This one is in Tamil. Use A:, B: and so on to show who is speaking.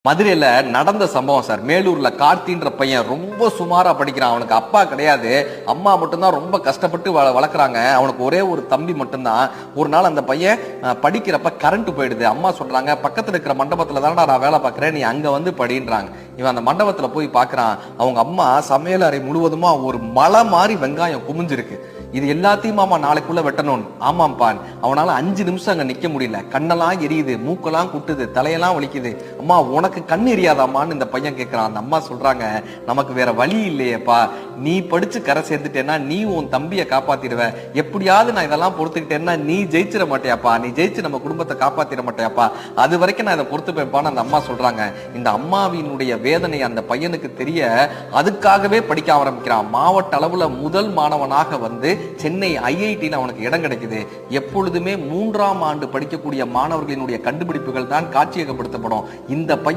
A: மதுரையில நடந்த சம்பவம் சார். மேலூர்ல கார்த்தின்ற பையன் ரொம்ப சுமாரா படிக்கிறான். அவனுக்கு அப்பா கிடையாது, அம்மா மட்டும்தான் ரொம்ப கஷ்டப்பட்டு வளர்க்குறாங்க. அவனுக்கு ஒரே ஒரு தம்பி மட்டும்தான். ஒரு நாள் அந்த பையன் படிக்கிறப்ப கரண்ட் போயிடுது. அம்மா சொல்றாங்க, பக்கத்துல இருக்கிற மண்டபத்துல தானடா நான் வேலை பார்க்குறேன், நீ அங்க வந்து படின்றாங்க. இவன் அந்த மண்டபத்துல போய் பார்க்கறான். அவங்க அம்மா சமையல் அறை முழுவதுமா ஒரு மலை மாதிரி வெங்காயம் குமிஞ்சிருக்கு. இது எல்லாத்தையும் மாமா நாளைக்குள்ள வெட்டணும். ஆமாம்பா. அவனால 5 நிமிஷம் அங்க நிக்க முடியல. கண்ணெல்லாம் எரியுது, மூக்கெல்லாம் குட்டுது, தலையெல்லாம் வலிக்குது. அம்மா உனக்கு கண் எரியாதாமான்னு இந்த பையன் கேட்கிறான். அந்த அம்மா சொல்றாங்க, நமக்கு வேற வழி இல்லையேப்பா, நீ படிச்சு கரை சேர்ந்துட்டேன்னா நீ உன் தம்பியை காப்பாத்திடுவ. எப்படியாவது நான் இதெல்லாம் பொறுத்துக்கிட்டேன்னா நீ ஜெயிச்சிட மாட்டியாப்பா, நீ ஜெயிச்சு நம்ம குடும்பத்தை காப்பாத்திட மாட்டியாப்பா, அது வரைக்கும் நான் இதை பொறுத்துப்பேன்ப்பான்னு அந்த அம்மா சொல்றாங்க. இந்த அம்மாவினுடைய வேதனை அந்த பையனுக்கு தெரிய அதுக்காகவே படிக்க ஆரம்பிக்கிறான். மாவட்ட அளவுல முதல் மாணவனாக வந்து சென்னை ஐஐடியில் அவனுக்கு இடம் கிடைக்குது. எப்பொழுதுமே 3ஆம் ஆண்டு படிக்கக்கூடிய மாணவர்களினுடைய கண்டுபிடிப்புகள் தான் காட்சியகப்படுத்தப்படும். இந்த பையன்